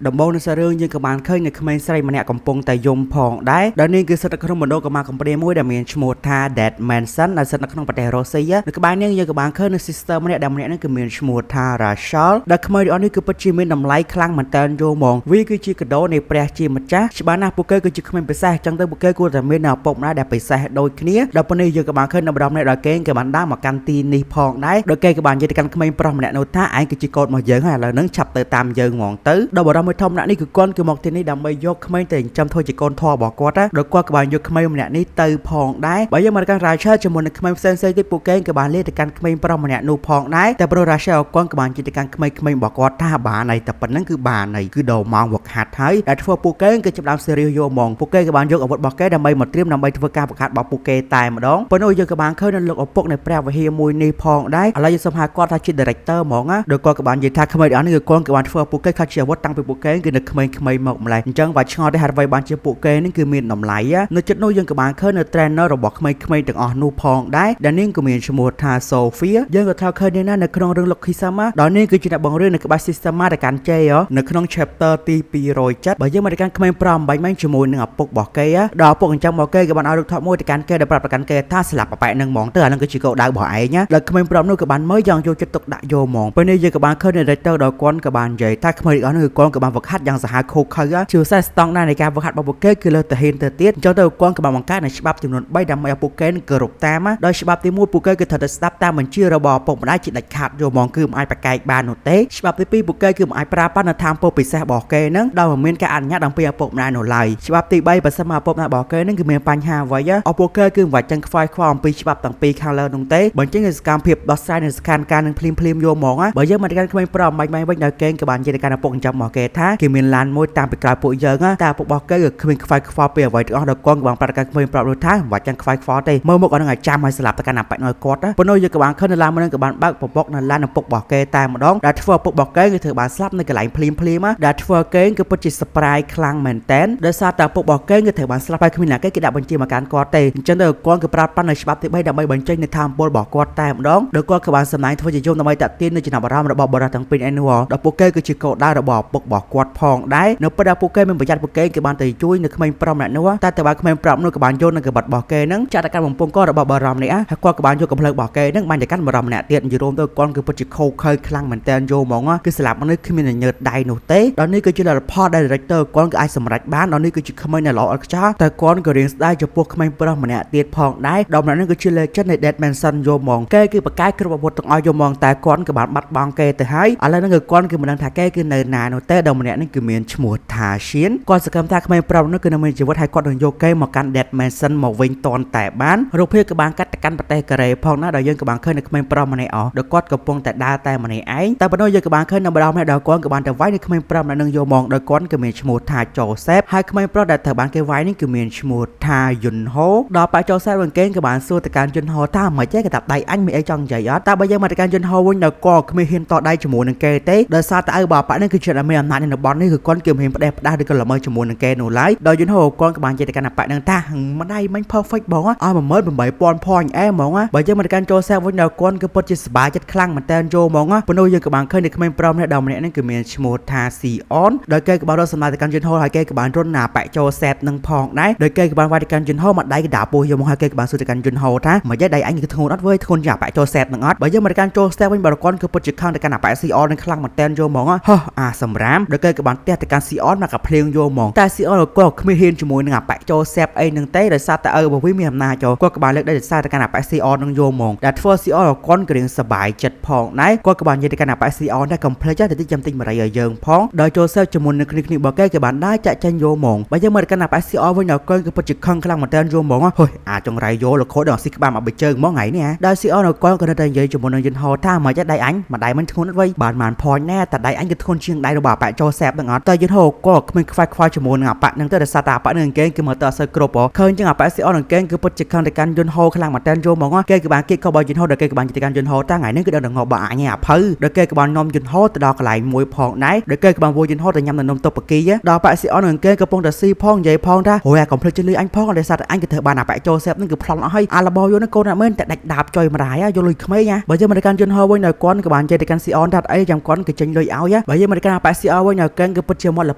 ដំបូងនៅសាររឿងយើងក៏បានឃើញនៅក្មេងស្រីម្នាក់កំពុងតែយំផងដែរដែលនេះគឺស្ថិតនៅក្នុងមណ្ឌលកម្មាកំព្រាមួយដែលមានឈ្មោះថា Dead Mansion ដែលស្ថិតនៅក្នុងប្រទេសរុស្ស៊ីនៅក្បែរនេះយើងក៏បានឃើញនៅ sister ម្នាក់ដែលម្នាក់នេះគឺមានឈ្មោះថា Rachel ដែលក្មេងទាំងអស់នេះគឺពិតជាមានតម្លៃខ្លាំងមែនតើយល់ហ្មងវាគឺជាកាដូនៃព្រះជាម្ចាស់ច្បាស់ណាស់ពួកគេគឺជាក្មេងពិសេសអញ្ចឹងទៅពួកគេគួរតែមានឪពុកម្ដាយដែលពិសេសដូចគ្នាដល់ពេលនេះយើងក៏បានឃើញនៅម្ដងម្នាក់ដែលគេបានដើរមកកាន់ទីនេះផងដែរដោយគេក៏បាននិយាយទៅកាន់ក្មេងប្រុសម្នាក់នោះថាឯងគឺជាកូនរបស់យើងហើយឥឡូវហ្នឹងឆាប់ទៅតាមយើងហ្មងទៅដល់បរិមមួយធំម្នាក់នេះគឺគាត់គឺមកទីនេះដើម្បីយកក្មេងទៅចិញ្ចឹមធ្វើជាកូនធម៌របស់គាត់ណាដោយគាត់ក៏បានយកក្មេងម្នាក់នេះទៅផងដែរបើយើងមកកាន់ Rachel ជាមួយនឹងក្មេងផ្សេងៗទៀតពួកគេក៏បានលាទៅកាន់ក្មេងប្រុសម្នាក់នោះផងដែរតែព្រោះ Rachel គាត់ក៏បានជិះទៅកាន់ក្មេងៗរបស់គាត់ថាបានហើយតែប៉ុណ្្នឹងគឺបានហើយគឺដល់ម៉ោងវឹកហាត់ហើយដែលធ្វើពួកគេគឺចាប់ដើម serious យកហ្មងពួកគេក៏បានយកអាវុធរបស់គេដើម្បីមកត្រៀមដើម្បីធ្វើការបង្ហាត់របស់ពួកគេតែម្ដងប៉ុន្តែយើងក៏បានឃើញនៅលោកឪពុកនៃព្រះវិហារមួយនេះផងដែរឥឡូវយើងសូមហៅគាត់ថាជា director ហ្មងណាដោយគាត់ក៏បាននិយាយថាក្មេងទាំងនេះគឺគាត់ក៏បានធ្វើពួកគេខាត់ជាអាវុធតាំងពីពួកគេគឺនៅក្មេងៗមកម្លេះអញ្ចឹងវាឆ្ងល់ទេហេតុអ្វីបានជាពួកគេនេះគឺមានតម្លៃនៅចិត្តនោះយើងក៏បានឃើញនៅ trainer របស់ក្មេងៗទាំងអស់នោះផងដែរដែលនាងក៏មានឈ្មោះថា Sophia យើងក៏ថាឃើញនាងនៅក្នុងរឿង Lucky Sama ដល់នាងគឺជាអ្នកបង្រៀននៅក្បាច់ system ទៅកាន់ជ័យនៅក្នុង chapter ទី207បើយើងមកទៅកាន់ក្មេងប្រុសអំបញ្ញមិញជាមួយនឹងឪពុករបស់គេដល់ឪពុកអញ្ចឹងមកគេក៏បានឲ្យរូបថតមួយទៅកាន់គេដែលប្រាប់ទៅកាន់គេថាស្លាប់ប៉ប៉ែនឹងហ្មងទៅអានឹងគឺជាគោលដៅរបស់ឯងណាដល់ក្មេងប្រុសនោះក៏បានមើលយ៉ាងយកចិត្តទុកដាក់យកហ្មងពេលនេះយើងក៏បានឃើញ director ដល់គាត់ក៏បាននិយាយថាក្មេងទាំងអស់នោះគឺគាត់ក៏បានវឹកហាត់យ៉ាងសាហាវខូខើជាពិសេសស្តង់ដារនៃការវឹកហាត់របស់ពួកគេគឺលើសទៅហ៊ានទៅទៀតអញ្ចឹងទៅគាត់ក៏បានបង្កើតនៅច្បាប់ចំនួន3ដើម្បីឲ្យពួកគេគោរពតាមដោយច្បាប់ទី1ពួកគេគឺត្រូវតែស្ដាប់តាមបញ្ជារបស់ឪពុកម្ដាយជាដាច់ខាតយកហ្មងគឺមិនអាចប្រកែកបាននោះទេច្បាប់ទី2ពួកគេគឺមិនអាចប្រើប្រាស់នៅតាមពុកពិសេសរបស់គេហ្នឹងដោយមិនមានការអនុញ្ញាតអំពីឪពុកម្ដាយនោះឡើយច្បាប់ទី3បើសិនមកឪពុកម្ដាយរបស់គេហ្នឹងគឺមានបញ្ហាអ្វីអពួកគេគឺមិនបាច់ចឹងខ្វាយខ្វល់អំពីច្បាប់ទាំងពីរខាងលើនោះទេបើចឹងគឺសកម្មភាពដោះស្រាយនៅស្ថានភាពនឹងភ្លាមយកហ្មងបើយើងមកកាន់ក្មេងប្រុសមិនវិញដល់គេក៏បាននិយាយទៅកាន់ឪពុកអញ្ចឹងមកគេថាគេមានឡានមួយតាមពីក្រោយពួកយើងតែឪពុករបស់គេគឺគ្មានខ្វាយខ្វល់ពីអ្វីទាំងអស់ដល់គាត់ក៏បានប្រាប់កាន់ក្មេងប្រុសនោះថាមិនបាច់ចឹងខ្វាយខ្វល់ទេមើលមុខអត់នឹងឲ្យចាំឲ្យស្លាប់ទៅកាន់អាប៉ែកឲ្យគាត់ប៉ុន្តែយើងក៏បានឃើញនៅឡានមួយនឹងក៏បានបើកពពកនៅឡានឪពុករបស់គេតែម្ដងដែលធ្វើឪពុករបស់គេគឺធ្វើបានស្លាប់នៅកន្លែងភ្លាមដែលធ្វើគេគឺពិតជា surprise ខ្លាំងមែនតែនដោយសារតែឪពុករបស់គេគឺធ្វើបានស្លាប់ហើយគ្មានអ្នកគេដាក់បញ្ជាមកកាន់គាត់ទេអញ្ចឹងទៅគាត់គឺប្រាប់បាននៅច្បាប់ទី3ដើម្បីបញ្ចេញនៅធម៌ពលរបស់គាត់តែម្ដងដោយគាត់ក៏បានសម្ដែងធ្វើជាយមដើម្បីតាក់ទាញនៅចំណាប់អារម្មណ៍របស់បរិយាទាំងពីរឯនោះដល់ពួកគេគឺជាកោដៅរបស់ឪពុករបស់គាត់ផងដែរនៅពេលដែលពួកគេមានប្រយ័ត្នពួកគេគឺបានទៅជួយនៅក្មេងប្រុសម្នាក់នោះតែបើក្មេងប្រុសនោះក៏បានយកនៅកបិតរបស់គេហ្នឹងចាក់ទៅកាន់បំពង់ករបស់បរិយានេះហើយគាត់ក៏បានយកកំភ្លើងរបស់គេហ្នឹងបានទៅកាន់បរិយាម្នាក់ទៀតនិយាយរួមទៅគាត់គឺពិតជាខូខើខ្លាំងមែនតើយកហ្មងគឺស្លាប់មនុស្សគ្មានញើតដៃនោះទេដល់នេះគឺជា report ដែល director គាត់ក៏អាចសម្រេចបានដល់នេះគឺជាក្មេងដែលល្អឥតខ្ចោះតែគាត់ក៏រៀងស្ដាយចំពោះក្មេងប្រុសម្នាក់ទៀតផងដែរដល់ម្នាក់នេះគឺជា legend នៃ Dead Mansion យកហ្មងគេគឺបកកាយគ្រប់អាវុធទាំងអស់យកហ្មងតែគាត់ក៏បានបាត់បង់គេទៅហើយឥឡូវហ្នឹងគឺគាត់គឺមិនដឹងថាគេគឺនៅណានោះទេដល់ម្នាក់នេះគឺមានឈ្មោះថា Shin គាត់សកម្មថាក្មេងប្រុសនោះគឺនៅមានជីវិតហើយគាត់នឹងយកគេមកកាន់ Dead Mansion មកវិញតន់តែបានរូបភាពក៏បានកាត់ទៅកាន់ប្រទេសកូរ៉េផងណាដល់យើងក៏បានឃើញនៅក្មេងប្រុសម្នាក់ដល់គាត់កំពុងតែដើរតែម្នាក់ឯងតែប៉ុន្តែយើងក៏បានឃើញនៅម្ដងម្នាក់ដល់គាត់ក៏បានទៅវាយនៅក្មេងប្រុសម្នាក់នឹងយកហ្មងដល់គាត់ក៏មានឈ្មោះថា Joseph ហើយក្មេងប្រុសដែលត្រូវបានគេវាយនេះគឺមានឈ្មោះថា Yunho ដល់ប៉ា Joseph វិញគេក៏បានសួរទៅកាន់ Yunho ថាមិនចេះគេថាដៃអញមានអីចង់និយាយអត់តែបើយើងមកទៅកាន់ Yunho វិញដល់គាត់គ្មានហ៊ានតដៃជាមួយនឹងគេទេដោយសារតែឪបើប៉ានេះគឺជាអ្នកមានអំណាចនៅបននេះគឺគាត់គឺមិនហ៊ានផ្ដេសផ្ដាស់ឬក៏ល្មើជាមួយនឹងគេនោះឡើយដល់ Yunho គាត់ក៏បាននិយាយទៅកាន់ប៉ានឹងថាម្ដាយមិញ perfect បងឲ្យ 18000 point អែហ្មងបើយើងមកទៅកាន់ Joseph វិញដល់គាត់គឺពិតជាសប្បាយចិត្តខ្លាំងមែនតើយកហ្មងប៉ុន្តែយើងក៏បានឃើញនៅក្មេងប្រុសម្នាក់ដល់ម្នាក់នេះគឺមានឈ្មោះថា Sion ដោយគេក៏បានរត់សម្ដៅទៅកាន់ Yunho ហើយគេក៏បានរត់ណាប៉ា Joseph នឹងផងដែរដោយគេក៏បានវាយទៅកាន់ Yunho មកដៃក៏ដាក់ពោះយកមកហើយគេក៏បានសួរទៅកាន់ Yunho ថាមិនចេះដៃអញគឺធ្ងន់អត់វើយធ្ងន់ជាងប៉ា Joseph នឹងអត់បើយើងមកទៅកាន់ Joseph វិញបើគាត់គឺពិតជាខឹងទៅកាន់ប៉ា Sion នឹងខ្លាំងមែនតើយកហ្មងហោះអាសម្រាមដោយគេក៏បានទះទៅកាន់ Sion មកកាភ្លៀងយកហ្មងតែ Sion ក៏គ្មានហ៊ានជាមួយនឹងប៉ា Joseph អីនឹងទេដោយសារតែឪរបស់វាមានអំណាចគាត់ក៏បានលើកដៃទៅសារទៅកាន់ប៉ា Sion នឹងយកហ្មងដែលធ្វើ Sion គាត់ក៏រៀងសប្បាយចិត្តផងដែរគាត់ក៏បាននិយាយទៅកាន់ប៉ា Sion តែកុំភ្លេចទៅចាំទិញមរីឲ្យយើងផងដោយ Joseph ជាមួយនឹងគ្នារបស់គេបានដែរចាក់ចាញ់យកហ្មងបើយើងមើលទៅកាន់ប៉ា Sion វិញដល់គាត់គឺពិតជាខឹងខ្លាំងមែនតើយកហ្មងហុយអាចង្រៃយកលខូដល់ស៊ីក្បាលមកបិជើងហ្មងថ្ងៃនេះដោយ Sion គាត់ក៏នៅតែនិយាយជាមួយនឹង Yunho ថាមិនចេះដៃអញម្ដាយមិនធ្ងន់អត់វៃបានផនណែតែដៃអញគឺធ្ងន់ជាងដៃរបស់ប៉ា Joseph នឹងអត់តែ Yunho ក៏គ្មានខ្វាយខ្វល់ជាមួយនឹងប៉ានឹងទៅដោយសារតែប៉ានឹងគេគឺមើលទៅអត់សូវគ្រប់ឃើញចឹងប៉ា Sion នឹងគេគឺពិតជាខឹងទៅកាន់ Yunho ខ្លាំងមែនតើយកហ្មងគេក៏បានគិតក៏បើ Yunho ដល់គេក៏បានទៅកាន់ Yunho តាថ្ងៃនេះគឺដល់ងបអញអាភៅដល់គេក៏បាននាំ Yunho ទៅដល់កន្លែងមួយផងដែរដល់គេក៏បានវល់ Yunho ទៅញ៉ាំនៅនំតុបគីដល់ប៉ា Sion នឹងគេកំពុងតែស៊ីផងនិយាយផងថាហួយអាកុំភ្លេចជួយលុយអញផងដោយសារតែអញក៏ធ្វើបានប៉ា Joseph នឹងគឺប្លន់អស់ហើយអារបស់យកនឹងកូនអត់មែនតែដាច់ដាបចុយម្ដាយយកលុយក្មេងបើយើងមកទៅកាន់ Yunho វិញដល់គាត់ក៏បានចេះទៅកាន់ Sion ថាអីចាំគាត់គឺចេញលុយឲ្យបើយើងមកទៅកាន់ប៉ា Sion វិញនៅកែងគឺពិតជាមកល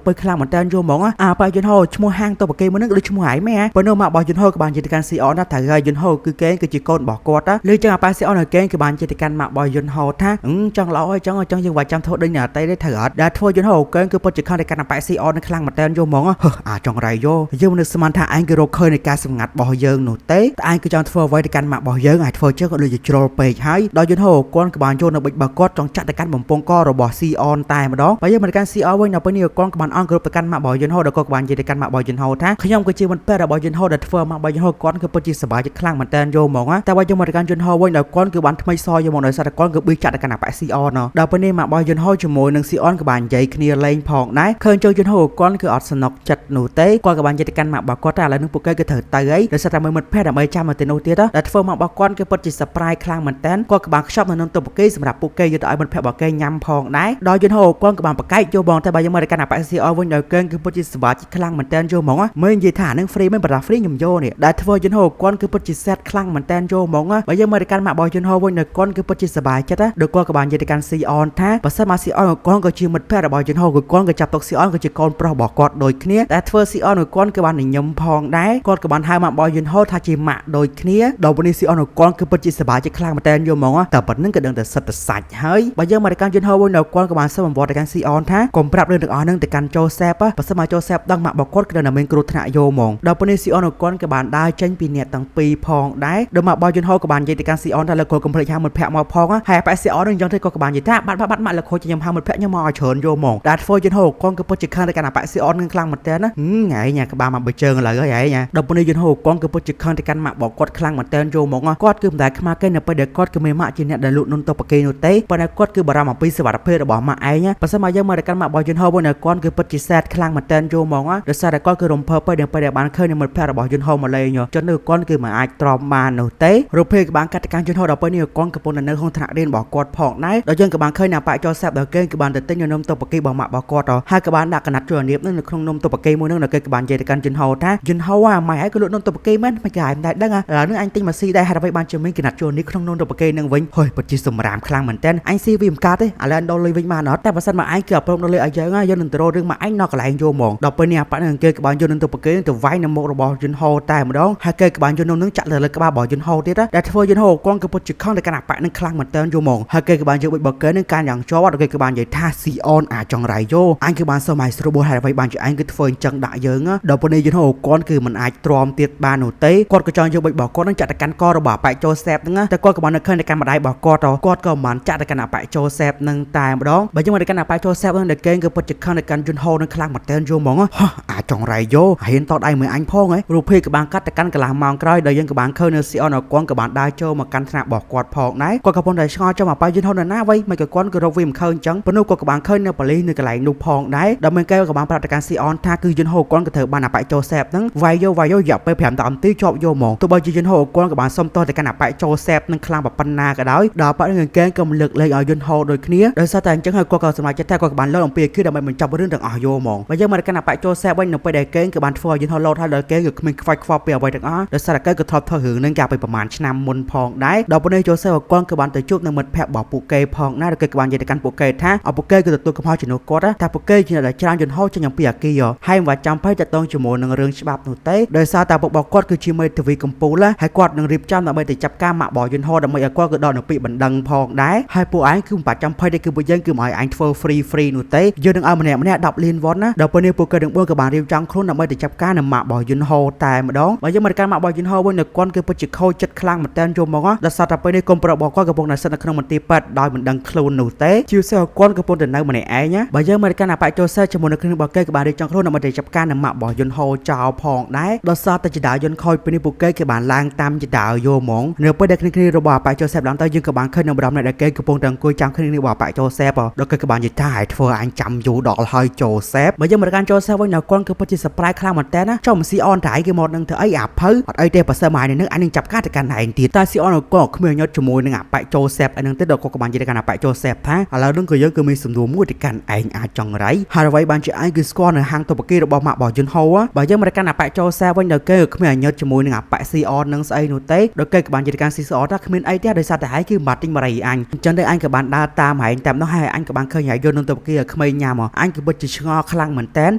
ពើខ្លាំងមែនតើយល់ហ្មងបើយន្តហោឈ្មោះហាងតបកេមួយនឹងដូចឈ្មោះហើយមែនបើនៅមករបស់យន្តហោក៏បានជាកាន់ CEO ណាតែហើយយន្តហោគឺកែងគឺជាកូនរបស់គាត់ឬចឹងអាប៉ា CEO នៅកែងក៏បានជាកាន់មករបស់យន្តហោថាចង់ឡោហើយចង់យើងវាចាំធ្វើដូចណាតែត្រូវអត់ដែលធ្វើយន្តហោកែងគឺពិតជាខំតែកាន់អាប៉ា CEO នឹងខ្លាំងមែនតើយល់ហ្មងអាចង់រៃយោយើងនឹកស្មានថាឯងគឺរកឃើញនៃការសម្ងាត់របស់យើងនោះទេតែឯងគឺចង់ធ្វើអ្វីទៅកាន់មករបស់យើងអាចធ្វើចឹងក៏ដូចជាជ្រុលពេកហើយដល់យន្តហោគាត់ក៏បានចូលនៅបិចបើគាត់ចង់ចាក់ទៅកាន់បំពង់ករបស់ CEO តែម្ដងបើយើងមិនកាន់ CEO វិញដល់ពេលនេះគាត់ក៏បានអង្គគ្រប់ទៅកាន់មករបស់យន្តហោដល់គាត់ក៏បាននិយាយទៅកាន់មករបស់យន្តហោថាខ្ញុំគឺជាមិត្តភក្តិរបស់យន្តហោដែលធ្វើមករបស់យន្តហោគាត់គឺពិតជាសប្បាយចិត្តខ្លាំងមែនតើយល់ហ្មងតែបើយើងមកកាន់យន្តហោវិញដល់គាត់គឺបានថ្មីសយកមកដោយសារតែគាត់គឺប៊ីចាក់ទៅកាន់អាប៉ា CEO ណោះដល់ពេលនេះមករបស់យន្តហោជាមួយនឹង CEO ក៏បាននិយាយគ្នាលេងផងដែរឃើញចូលយន្តហោគាត់គឺអត់សំណុកចិត្តនោះទេគាត់ក៏បាននិយាយទៅកាន់មករបស់គាត់តែឥឡូវនេះពួកគេគឺត្រូវទៅហើយដោយសារតែមិត្តភក្តិដើម្បីចាំមកទៅនោះទៀតដែលធ្វើមករបស់គាត់គឺពិតជា surprise ខ្លាំងមែនតើគាត់ក៏បានខ្ចប់នៅនឹងតុបគេសម្រាប់ពួកគេយកទៅឲ្យមិត្តភក្តិរបស់គេញ៉ាំផងដែរដល់យន្តហោគាត់ក៏បានប្រកែកយកបងតែបើយើងមកកាន់អាប៉ា CEO វិញដល់គេគឺពិតជាសប្បាយចិត្តខ្លាំងមែនតើយល់ហ្មងមើលនិយាយថានឹង free មិនបដា free ខ្ញុំយកនេះដែលធ្វើយន្តហោគាត់គឺពិតជា set ខ្លាំងមែនតើយល់ហ្មងបើយើងមកកាន់មករបស់យន្តហោវិញដល់គាត់គឺពិតជាសប្បាយចិត្តដល់គាត់ក៏បាននិយាយទៅកាន់ CEO ថាបើសិនមក CEO គាត់ក៏ជាមិត្តភក្តិរបស់យន្តហោគាត់ក៏ចាប់ទុក CEO ក៏ជាកូនប្រុសរបស់គាត់ដូចគ្នាតែធ្វើ CEO នៅគាត់ក៏បានញញឹមផងដែរគាត់ក៏បានហៅមករបស់យន្តហោថាជាម៉ាក់ដូចគ្នាដល់ពេលនេះ CEO នៅគាត់គឺពិតជាសប្បាយចិត្តខ្លាំងមែនតើយល់ហ្មងតែប៉ុណ្្នឹងក៏ដឹងតែសិតតែសាច់ហើយបើយើងមកកាន់យន្តហោវិញដល់គាត់ក៏បានសុំអង្វរទៅកាន់ CEO ថាកុំប្រាប់រឿងទាំងអស់ហ្នឹងទៅកាន់ Joseph បើសិនមក Joseph ដឹងមករបស់គាត់គឺនៅមានគ្រោះថ្នាក់យកហ្មងដល់ពេលនេះ CEO នៅគាត់ក៏បានដើរចេញពីអ្នកទាំងពីរផងដែរដល់មករបស់យន្តហោក៏បាននិយាយទៅកាន់ CEO ថាលើគាត់កុំភ្លេចហៅមិត្តភក្តិមកផងហើយប៉ា CEO នឹងយ៉ាងទៅគាត់ក៏បាននិយាយថាបាត់មកលើខូចខ្ញុំហៅមិត្តភក្តិខ្ញុំមកឲ្យច្រើនយកហ្មងដែលធ្វើយន្តហោគាត់ក៏ពិតជាខឹងទៅកាន់ប៉ា CEO នឹងខ្លាំងមែនតើណាថ្ងៃញ៉ាក្បាលមកបើជើងឥឡូវហើយញ៉ាដល់ពេលនេះយន្តហោគាត់ក៏ពិតជាខឹងទៅកាន់ម៉ាក់របស់គាត់ខ្លាំងមែនតើយកហ្មងគាត់គឺមិនដែលខ្មាស់គេនៅពេលដែលគាត់គឺមានម៉ាក់ជាអ្នកដែលលក់នំតុបកេនោះទេប៉ុន្តែគាត់គឺបារម្ភអំពីសុវត្ថិភាពរបស់ម៉ាក់ឯងបើសិនមកយើងមកកាន់ម៉ាក់របស់យន្តហោវិញគាត់គឺពិតជាសែតខ្លាំងមែនតើយកហ្មងដោយសារតែគាត់គឺរំភើបពេលដែលបានឃើញមិត្តភក្តិរបស់យន្តហោមកលេងចុះនៅគាត់គឺមិនអាចទ្រាំបាននោះទេរូបភាពក៏បានកាត់ទៅកាន់យន្តហោដល់ពេលនេះគាត់កំពុងនៅក្នុងថ្នាក់រៀនរបស់គាត់ផងដែរដល់យើងក៏បានឃើញណាប៉ាចោសាប់ដល់គេក៏បានទៅទិញនំតុបកេរបស់ម៉ាក់របស់គាត់ហើយក៏បានដាក់កណាត់ជួរនៀបនៅក្នុងនំតុបកេមួយនឹងដល់គេក៏បាននិយាយទៅកាន់យន្តហោថាយន្តហោម៉ែឯងក៏លក់នំតុបកេមែនមិនគេមិនដែរដឹងឥឡូវនេះអញទិញមកស៊ីដែរហើយអ្វីបានជាមានកណាត់ជួរនេះក្នុងនំតុបកេនឹងវិញហុយពិតជាសម្រាមខ្លាំងមែនតើអញស៊ីវាមិនកាត់ទេឥឡូវដល់លុយវិញមកអត់តែបើសិនមកឯងគឺអត់ព្រមដល់លុយឲ្យយើងនឹងទៅរករឿងមកឯងដល់កន្លែងយកហ្មងដល់ពេលនេះប៉ានឹងគេក៏បានយកនំតុបកេទៅវាយនៅមុខរបស់យន្តហោតែម្ដងហើយគេក៏បានយកនំនឹងចាក់ទៅលើក្បាលរបស់យន្តហោទៀតដែលធ្វើយន្តហោគាត់ក៏ពិតជាខំតែកាន់អាប៉ានឹងខ្លាំងមែនតើយកហ្មងហើយគេក៏បានយកប៊ិចបកេនឹងកាន់យ៉ាងជាប់ដល់គេក៏បាននិយាយថាស៊ីអនអាចង់រ៉ៃយោអញគឺបានសុំឲ្យស្រួលបួលហើយអ្វីបានជាឯងគឺធ្វើអញ្ចឹងដាក់យើងដល់ពេលនេះយន្តហោគាត់គឺមិនអាចទ្រាំទៀតបាននោះទេគាត់ក៏ចង់យកប៊ិចបកគាត់នឹងចាក់ទៅកាន់ករបស់ប៉ាចូលសេបហ្នឹងតែគាត់ក៏បាននៅឃើញតែកាន់ម្ដាយរបស់គាត់គាត់ក៏មិនចាក់ទៅកាន់អាប៉ាចូលសេបនឹងតែម្ដងបើយើងមកទៅកាន់អាប៉ាចូលសេបហ្នឹងដែលគេគឺពិតជាខំទៅកាន់យន្តហោនឹងខ្លាំងមែនតើយកហ្មងអាចង់រ៉ៃយោហ៊ានតតដៃមើលអញផងរូបភាពក៏បានកាត់ទៅកាន់កន្លះម៉ោងក្រោយដល់យើងក៏បានឃើញនៅស៊ីអនគាត់ក៏បានដើរចូលមកកាន់ថ្នាក់របស់គាត់ផងដែរគាត់ក៏ប៉ុន្តែឆ្ងល់ចាំអាប៉ាយន្តហោនៅណាវិញមិនក៏គាត់ក៏រកវាមិនឃើញអញ្ចឹងប៉ុន្តែគាត់ក៏បានឃើញនៅប៉ូលីសនៅកន្លែងនោះផងដែរដល់ពេលគេក៏បានប្រាប់ទៅកាន់ស៊ីអនថាគឺយន្តហោគាត់ក៏ត្រូវបានអាប៉ាចូលសេបហ្នឹងវាយយោរយៈពេល5នាទីជាប់យកហ្មងទោះបីជាយន្តហោគាត់ក៏បានសុំទោសទៅកាន់អាប៉ាចូលសេបនឹងខ្លាំងប៉ុណ្ណាក៏ដោយដល់ប៉ានឹងគេក៏លើកលែងឲ្យយន្តហោដូចគ្នាដោយសារតែអញ្ចឹងហើយគាត់ក៏សម្រេចចិត្តថាគាត់ក៏បានលើកអំពីគឺដើម្បីបញ្ចប់រឿងទាំងអស់យកហ្មងបើយើងមកកាន់អាប៉ាចូលសេបវិញនៅពេលដែលគេក៏បានធ្វើឲ្យយន្តហោលោតហើយដល់គេក៏គ្មានខ្វាច់ខ្វល់ពីអ្វីទាំងអស់ដោយសារតែគេក៏ធ្លាប់ធ្វើរឿងនឹងកាលពីប្រហែលឆ្នាំមុនផងដែរដល់ពេលនេះចូលសេបគាត់ក៏បានទៅជួបនឹងមិត្តភក្តិរបស់ពួកគេផងណាគេក៏បាននិយាយទៅកាន់ពួកគេថាពួកគេគឺទទួលកំហុសជំនួសគាត់ថាពួកគេជាអ្នកដែលច្រានយន្តហោចេញអំពីអាគារហើយមិនចាំបាច់តតងជាមួយនឹងរឿងច្បាប់នោះទេដោយសារតែពួកគាត់គឺជាមេធាវីកម្ពុជាហើយគាត់នឹងរៀបចំដើម្បីទៅចាប់ការម៉ាក់របស់យន្តហោដើម្បីឲ្យគាត់ក៏ដល់នៅពីបណ្ដឹងផងដែរហើយពួកឯងគឺមិនបាច់ចាំបាច់ទេគឺពួកយើងគឺមកឲ្យឯងធ្វើ free នោះទេយើងនឹងឲ្យម្នាក់10លានវ៉ុនណាដល់ពេលនេះពួកគេទាំង4ក៏បានរៀបចំខ្លួនដើម្បីទៅចាប់ការនៅម៉ាក់របស់យន្តហោតែម្ដងបើយើងមកកាន់ម៉ាក់របស់យន្តហោវិញនៅគាត់គឺពិតជាខូចចិត្តខ្លាំងមែនតើយកមកដល់សារតែពេលនេះកុំប្រាប់របស់គាត់កំពុងតែស្ថិតនៅក្នុងមន្ទីរពេទ្យដោយមិនដឹងខ្លួននោះទេជាពិសេសគាត់កំពុងតែនៅម្នាក់ឯងណាបើយើងមកកាន់អាប៉ាចូលសេជាមួយនៅក្នុងរបស់គេក៏បានរៀបចំខ្លួនដើម្បីទៅចាប់ការនៅម៉ាក់របស់យន្តហោចោលផងដែរដល់សារតែចដាយន្តខូចពេលនេះពួកគេបានឡើងតាមចដាយកហ្មងនៅពេលដែលគ្នារបស់អាប៉ាចូលសេឡើងទៅយើងក៏បានឃើញនៅម្ដងដែលគេកំពុងតែអង្គុយចាំគ្នារបស់អាប៉ាចូលសេដល់គេក៏បាននិយាយថាឲ្យធ្វើអញចាំយូរដល់ហើយចូលសេបើយើងមកកាន់ចូលសេវិញនៅគាត់គឺពិតជា surprise ខ្លាំងមែនតើណាចុះមិនស៊ីអនតែឯងគេមកនឹងធ្វើអីអាភៅអត់អីទេបើសិនមកនេះអញនឹងចាប់ការទៅកាន់ឯងទៀតតែស៊ីអនក៏គ្មានញត់ជាមួយនឹងអាប៉ាចូលសេឯនឹងទៅដល់គាត់ក៏បាននិយាយទៅកាន់អាប៉ាចូលសេថាឥឡូវនឹងក៏យើងគឺមានសំណួរមួយទៅកាន់ឯងអាចចង់រៃហើយអ្វីបានជាឯងគឺស្គាល់នៅហាងតុបកេរបស់ម៉ាក់របស់យន្តហោបើយើងមកកាន់អាប៉ាចូលសេវិញដល់គេក៏គ្មានញត់ជាមួយនឹងអាប៉ាស៊ីអននឹងស្អីនោះទេដល់គេក៏បាននិយាយទៅកាន់ស៊ីអនថាគ្មានអីទេដោយសារតែឯងគឺបាត់ទិញបារីអញអញ្ចឹងទៅអញក៏បានដើរតាមឯងតាមនោះហើយអញក៏បានឃើញឯងយន្តនឹងតុបកេគ្ ក្មេងញ៉ាំអញគឺពិតជាឆ្ងល់ខ្លាំងមែនតើ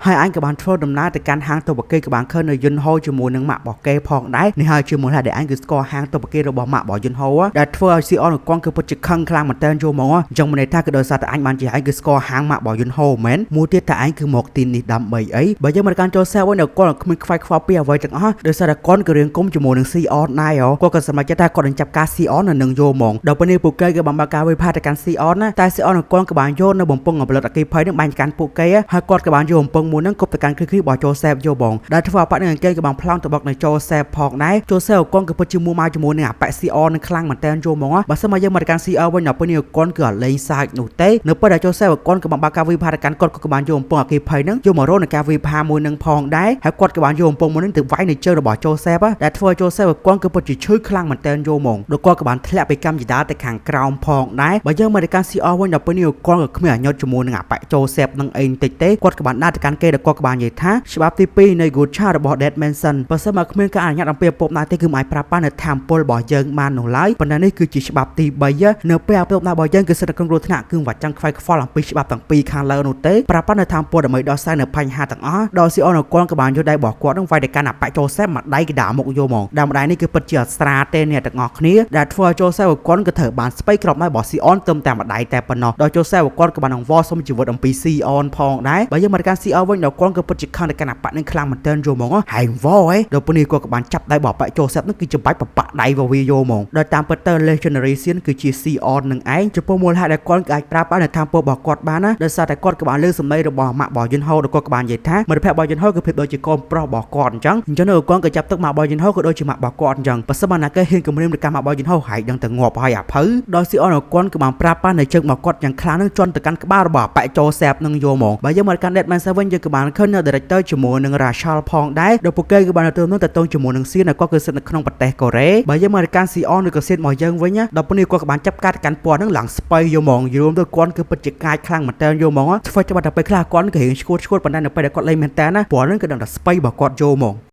ហើយអញក៏បានធ្វើដំណើរទៅកាន់ហាងតុបកេក៏បានឃើញនៅយន្តហោជាមួយនឹងម៉ាក់របស់គេផងដែរនេះហើយជាមូលហេតុដែលអញគឺស្គាល់ហាងតុបកេរបស់ម៉ាក់របស់យន្តហោដែលធ្វើឲ្យស៊ីអនគាត់គឺពិតជាខឹងខ្លាំងមែនតើយល់មកអញ្ចឹងមិនន័យថាគឺដោយសារតែអញបានជាអញគឺស្គាល់ហាងម៉ាក់របស់យន្តហោមែនមួយទៀតថាអញគឺមកទីនេះដើម្បីអីបើយើងមកកាន់ចូលសែវិញគាត់គ្មានខ្វាយខ្វល់ពីអ្វីទាំងអស់ដោយសារតែគាត់គឺរៀងគុំជាមួយនឹងស៊ីអនដែរគាត់ក៏សម្រេចចិត្តថាគាត់នឹងចាប់ការស៊ីអននៅនឹងយល់ហ្មងដល់ពេលនេះពួកគេក៏បានបើកការវិភាគទៅកាន់ស៊ីអនណាតែស៊ីអនគាត់ក៏បានយកនៅបំពង់ផលិតអគិភ័យនឹងបាញ់កាន់ពួកគេហើយគាត់ក៏បានយកបំពង់មួយនឹងគប់ទៅកាន់គ្រីរបស់ចូលសែបយកបងដែលធ្វើឲ្យបាក់នឹងគេក៏បានប្លង់ទៅបុកនៅចូលសែបផងដែរចូលសែបគាត់ក៏ពិតជាមួម៉ៅជាមួយនឹងអាប៉ែស៊ីអននឹងខ្លាំងមែនតើយល់ហ្មងបើសិនមកយើងមកកាន់ស៊ីអវិញដល់ពេលនេះគាត់គឺអត់លេងសាច់នោះទេនៅពេលដែលចូលសែបគាត់ក៏បានបើកការវិភាគទៅកាន់គាត់ក៏បានយកបំពង់អគិភ័យនឹងយកមករកនៅការវិភាគមួយនឹងផងដែរហើយគាត់ក៏បានយកបំពង់មួយនឹងទៅវាយនៅជើងរបស់ចូលសែបដែលធ្វើឲ្យចូលសែបគាត់គឺពិតជាឈឺខ្លាំងមែនតើយល់ហ្មងដល់គាត់ក៏បានធ្លាក់ពីកម្មជីតាទៅខាងក្រោមផងដែរបើយើងមកកាន់ស៊ីអវិញដល់ពេលនេះគាត់ក៏គ្មានអាយុជាមួយនឹងអាប៉ែចូលសែបនឹងអីបន្តិចទេគាត់ក៏បានដាក់ទៅកាន់គេដែលគាត់ក៏បាននិយាយថាច្បាប់ទី2នៃ Good Child របស់ Dead Manson បើសិនមកគ្មានការអនុញ្ញាតអំពីឪពុកម្ដាយទេគឺមិនអាចប្រាប់បាននៅធម្មពលរបស់យើងបាននោះឡើយប៉ុន្តែនេះគឺជាច្បាប់ទី3នៅពេលឪពុកម្ដាយរបស់យើងគឺស្ថិតនៅក្នុងគ្រោះថ្នាក់គឺមិនបាច់ចង់ខ្វាយខ្វល់អំពីច្បាប់ទាំងពីរខាងលើនោះទេប្រាប់បាននៅធម្មពលដើម្បីដោះស្រាយនៅបញ្ហាទាំងអស់ដល់ស៊ីអនគាត់ក៏បានយកដៃរបស់គាត់នឹងវាយទៅកាន់អាប៉ែចូលសែបមួយដៃគេដាក់មុខយកហ្មងដើមម្ដាយនេះគឺពិតជាអស្ត្រាទេអ្នកទាំងអស់គ្នាដែលធ្វើឲ្យចូលសែបគាត់ក៏ត្រូវបានស្បៃក្របដៃរបស់ស៊ីអនទៅតាមម្ដាយតែប៉ុណ្ណោះដល់ចូលសែបគាត់ក៏បានអង្វរសុំជីវិតអំពីស៊ីអនផងដែរបើយើងមកកាន់ស៊ីអវិញដល់គាត់ក៏ពិតជាខឹងទៅកាន់អាប៉ែនឹងខ្លាំងមែនទែនយល់ហ្មងហែងវ៉ហ៎ដល់ពេលនេះគាត់ក៏បានចាប់ដៃរបស់អាប៉ែចូលសែបនឹងគឺច្បាច់ប្របាក់ដៃរបស់វាយកហ្មងដល់តាមពិតទៅ Legendary Sin គឺជាស៊ីអននឹងឯងចំពោះមូលហេតុដែលគាត់អាចប្រាប់បាននៅតាមពលរបស់គាត់បានណាដោយសារតែគាត់ក៏បានលើសម្ដីរបស់ម៉ាក់របស់យន្តហោដល់គាត់ក៏បាននិយាយថាមិត្តភក្តិរបស់យន្តហោគឺប្រៀបដូចជាកូនប្រុសរបស់គាត់អញ្ចឹងនៅគាត់ក៏ចាប់ទឹកម៉ាក់របស់យន្តហោក៏ដូចជាម៉ាក់របស់គាត់អញ្ចឹងបើសិនមកណាគេហ៊ានគំរាមទៅកាន់ម៉ាក់របស់យន្តហោហើយដឹងតែងាប់ហើយអាភៅដល់ស៊ីអនគាត់ក៏បានប្រាប់បាននៅជើងរបស់គាត់យ៉ាងខ្លាំងនឹងជន់ទៅកាន់ក្បាលរបស់អាប៉ែចូលសែបនឹងយកហ្មងបើយើងមកកាន់ Dead Manson វិញយើងក៏បានឃើញនៅ Director ជាមួយនឹង Rachel ផងដែរដល់ពួកគេក៏បានទៅនឹងតទៅជាមួយនឹងសៀនគាត់គឺស្ថិតនៅក្នុងប្រទេសកូរ៉េបើយើងមកកាន់ Sion ឬក៏សៀនមកយើងវិញដល់ពេលនេះគាត់ក៏បានចាប់ការកាន់ពណ៌នឹងឡើងស្បៃយកហ្មងយល់ទៅគាត់គឺពិតជាកាចខ្លាំងមែនតើយកហ្មងធ្វើច្បាស់តែពេលខ្លះគាត់ក៏រៀងឈួតប៉ុន្តែនៅពេលដែលគាត់លេងមែនតើណាពណ៌នឹងគឺដឹងតែស្បៃរបស់គាត់យកហ្មង